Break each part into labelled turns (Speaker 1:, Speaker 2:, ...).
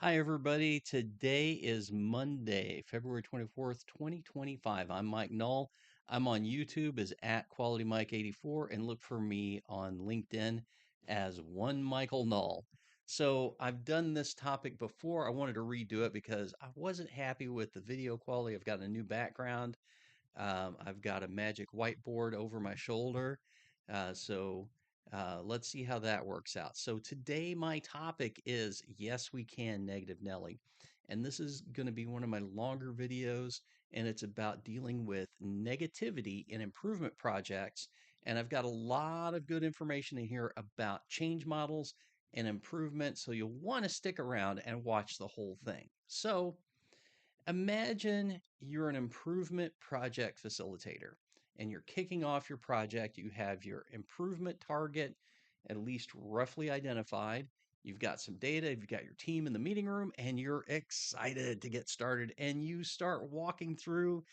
Speaker 1: Hi, everybody. Today is Monday, February 24th, 2025. I'm Mike Null. I'm on YouTube as at Quality Mike 84 and look for me on LinkedIn as one Michael Null. So I've done this topic before. I wanted to redo it because I wasn't happy with the video quality. I've got a new background. I've got a magic whiteboard over my shoulder. So let's see how that works out. So today my topic is Yes, We Can, Negative Nelly. And this is going to be one of my longer videos, and it's about dealing with negativity in improvement projects. And I've got a lot of good information in here about change models and improvement. So you'll want to stick around and watch the whole thing. So imagine you're an improvement project facilitator and you're kicking off your project. You have your improvement target at least roughly identified. You've got some data, you've got your team in the meeting room, and you're excited to get started. And you start walking through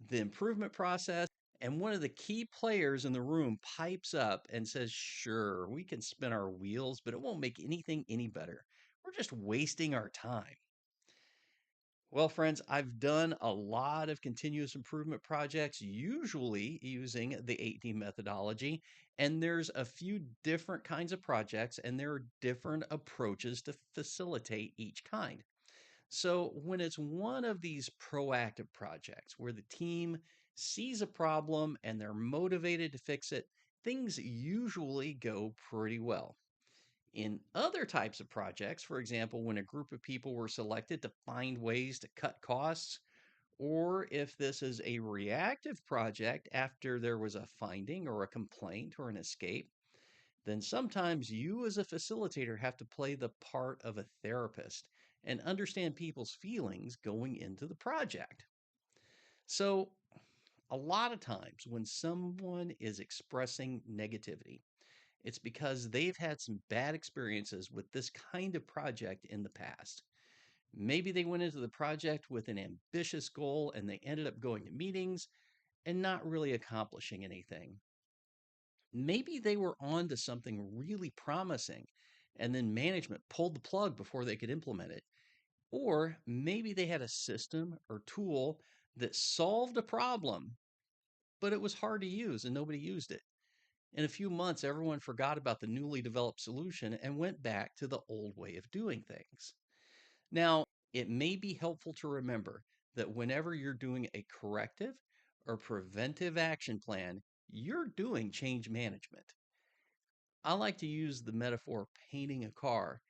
Speaker 1: the improvement process. And one of the key players in the room pipes up and says, "Sure, we can spin our wheels, but it won't make anything any better. We're just wasting our time." Well, friends, I've done a lot of continuous improvement projects, usually using the 8D methodology. And there's a few different kinds of projects, and there are different approaches to facilitate each kind. So, when it's one of these proactive projects where the team sees a problem and they're motivated to fix it, things usually go pretty well. In other types of projects, for example, when a group of people were selected to find ways to cut costs, or if this is a reactive project after there was a finding or a complaint or an escape, then sometimes you as a facilitator have to play the part of a therapist and understand people's feelings going into the project. So, a lot of times when someone is expressing negativity, it's because they've had some bad experiences with this kind of project in the past. Maybe they went into the project with an ambitious goal and they ended up going to meetings and not really accomplishing anything. Maybe they were on to something really promising and then management pulled the plug before they could implement it. Or maybe they had a system or tool that solved a problem, but it was hard to use and nobody used it. In a few months, everyone forgot about the newly developed solution and went back to the old way of doing things. Now, it may be helpful to remember that whenever you're doing a corrective or preventive action plan, you're doing change management. I like to use the metaphor of painting a car.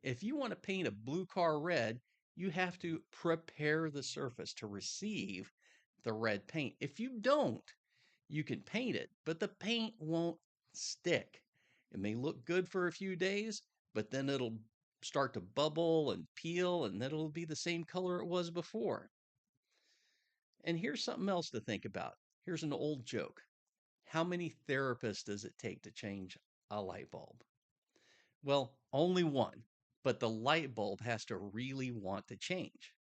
Speaker 1: If you want to paint a blue car red, you have to prepare the surface to receive the red paint. If you don't, you can paint it, but the paint won't stick. It may look good for a few days, but then it'll start to bubble and peel, and then it'll be the same color it was before. And here's something else to think about. Here's an old joke. How many therapists does it take to change a light bulb? Well, only one, but the light bulb has to really want to change.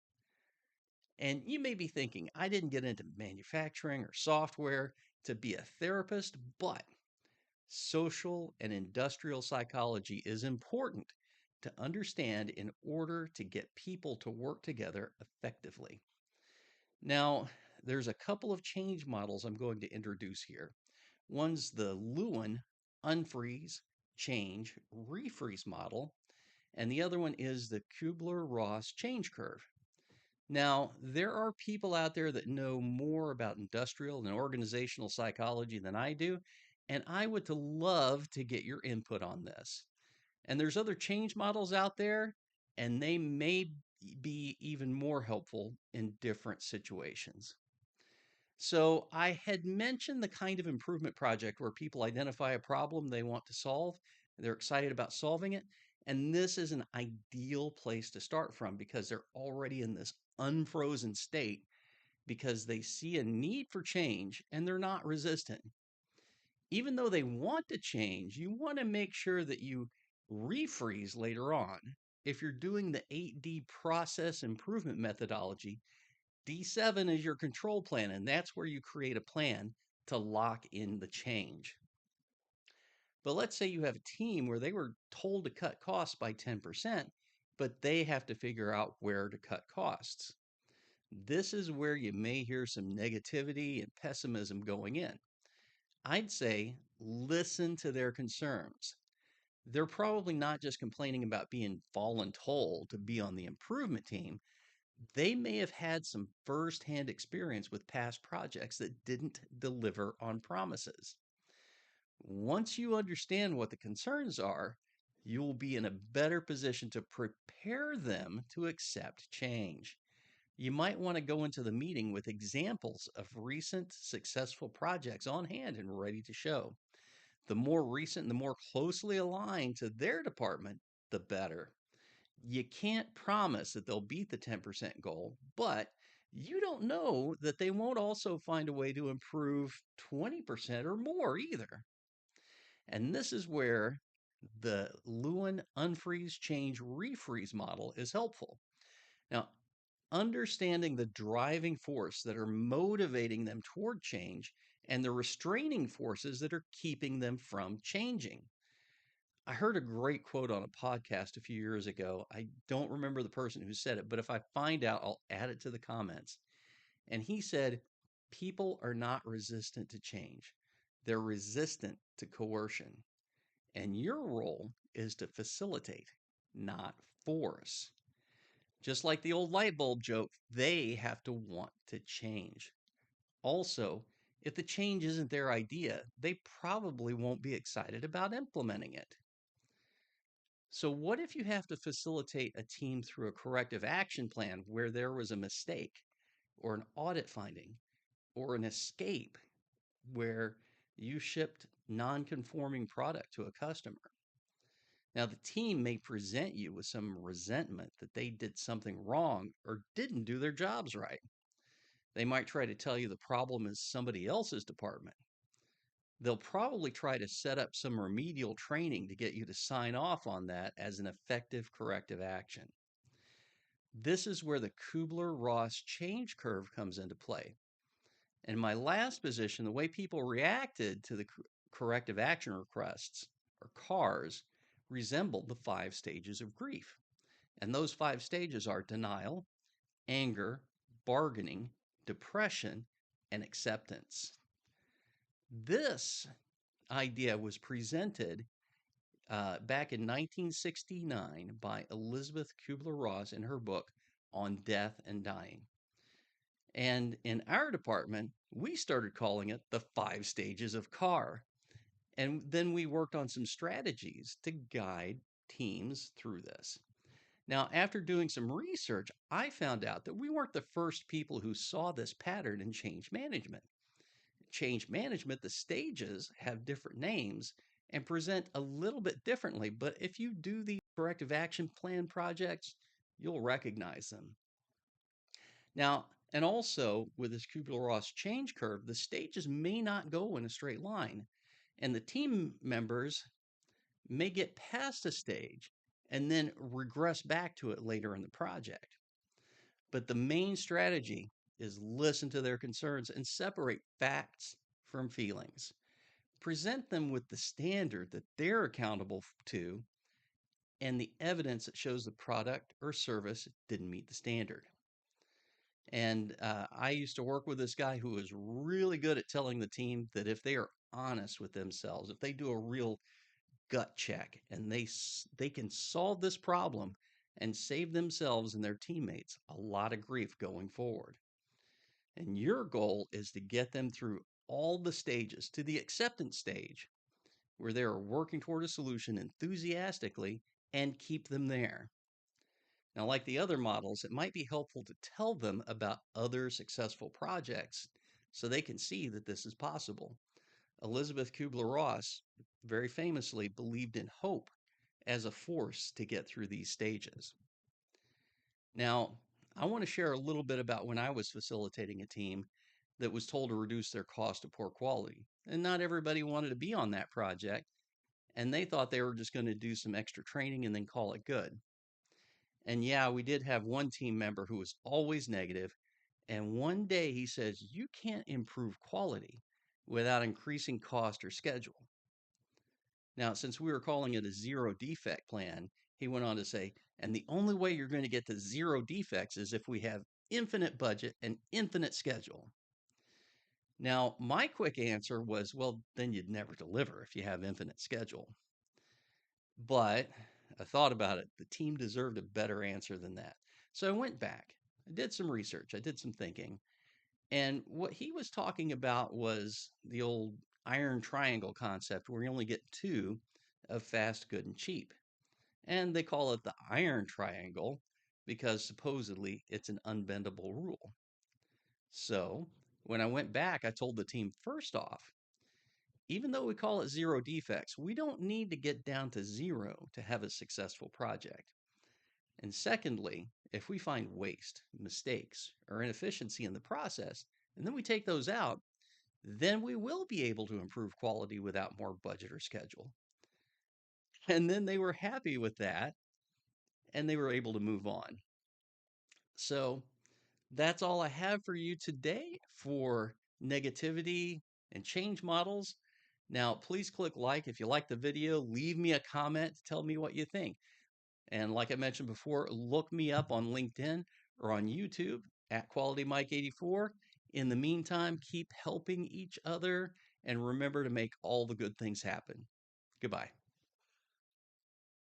Speaker 1: And you may be thinking, I didn't get into manufacturing or software to be a therapist, but social and industrial psychology is important to understand in order to get people to work together effectively. Now, there's a couple of change models I'm going to introduce here. One's the Lewin unfreeze, change, refreeze model, and the other one is the Kubler-Ross change curve. Now, there are people out there that know more about industrial and organizational psychology than I do, and I would love to get your input on this. And there's other change models out there, and they may be even more helpful in different situations. So, I had mentioned the kind of improvement project where people identify a problem they want to solve, they're excited about solving it, and this is an ideal place to start from because they're already in this unfrozen state because they see a need for change and they're not resistant. Even though they want to change, you want to make sure that you refreeze later on. If you're doing the 8D process improvement methodology, D7 is your control plan, and that's where you create a plan to lock in the change. But let's say you have a team where they were told to cut costs by 10%, but they have to figure out where to cut costs. This is where you may hear some negativity and pessimism going in. I'd say listen to their concerns. They're probably not just complaining about being voluntold to be on the improvement team. They may have had some firsthand experience with past projects that didn't deliver on promises. Once you understand what the concerns are, you will be in a better position to prepare them to accept change. You might want to go into the meeting with examples of recent successful projects on hand and ready to show. The more recent and the more closely aligned to their department, the better. You can't promise that they'll beat the 10% goal, but you don't know that they won't also find a way to improve 20% or more either. And this is where the Lewin unfreeze, change, refreeze model is helpful. Now, understanding the driving force that are motivating them toward change and the restraining forces that are keeping them from changing. I heard a great quote on a podcast a few years ago. I don't remember the person who said it, but if I find out, I'll add it to the comments. And he said, people are not resistant to change. They're resistant to coercion. And your role is to facilitate, not force. Just like the old light bulb joke, they have to want to change. Also, if the change isn't their idea, they probably won't be excited about implementing it. So, what if you have to facilitate a team through a corrective action plan where there was a mistake, or an audit finding, or an escape where you shipped non conforming product to a customer? Now, the team may present you with some resentment that they did something wrong or didn't do their jobs right. They might try to tell you the problem is somebody else's department. They'll probably try to set up some remedial training to get you to sign off on that as an effective corrective action. This is where the Kubler-Ross change curve comes into play. In my last position, the way people reacted to the corrective action requests, or CARs, resembled the 5 stages of grief. And those 5 stages are denial, anger, bargaining, depression, and acceptance. This idea was presented back in 1969 by Elizabeth Kubler-Ross in her book on death and dying. And in our department, we started calling it the 5 stages of CAR. And then we worked on some strategies to guide teams through this. Now, after doing some research, I found out that we weren't the first people who saw this pattern in change management. Change management, the stages have different names and present a little bit differently, but if you do these corrective action plan projects, you'll recognize them. Now, and also with this Kubler-Ross change curve, the stages may not go in a straight line, and the team members may get past a stage and then regress back to it later in the project. But the main strategy is listen to their concerns and separate facts from feelings. Present them with the standard that they're accountable to and the evidence that shows the product or service didn't meet the standard. And I used to work with this guy who was really good at telling the team that if they are honest with themselves, if they do a real gut check and they can solve this problem and save themselves and their teammates a lot of grief going forward. And your goal is to get them through all the stages to the acceptance stage where they are working toward a solution enthusiastically and keep them there. Now, like the other models, it might be helpful to tell them about other successful projects so they can see that this is possible. Elizabeth Kubler-Ross very famously believed in hope as a force to get through these stages. Now, I want to share a little bit about when I was facilitating a team that was told to reduce their cost of poor quality. And not everybody wanted to be on that project, and they thought they were just going to do some extra training and then call it good. And yeah, we did have one team member who was always negative, and one day he says, "You can't improve quality without increasing cost or schedule." Now, since we were calling it a zero defect plan, He went on to say, and the only way you're going to get to zero defects is if we have infinite budget and infinite schedule. Now, my quick answer was, well, then you'd never deliver if you have infinite schedule. But I thought about it. The team deserved a better answer than that. So I went back. I did some research. I did some thinking. And what he was talking about was the old iron triangle concept where you only get two of fast, good, and cheap. And they call it the iron triangle because supposedly it's an unbendable rule. So when I went back, I told the team first off, even though we call it zero defects, we don't need to get down to zero to have a successful project. And secondly, if we find waste, mistakes, or inefficiency in the process, and then we take those out, then we will be able to improve quality without more budget or schedule. And then they were happy with that and they were able to move on. So that's all I have for you today for negativity and change models. Now, please click like if you like the video. Leave me a comment to tell me what you think. And like I mentioned before, look me up on LinkedIn or on YouTube at Quality Mike 84. In the meantime, keep helping each other and remember to make all the good things happen. Goodbye.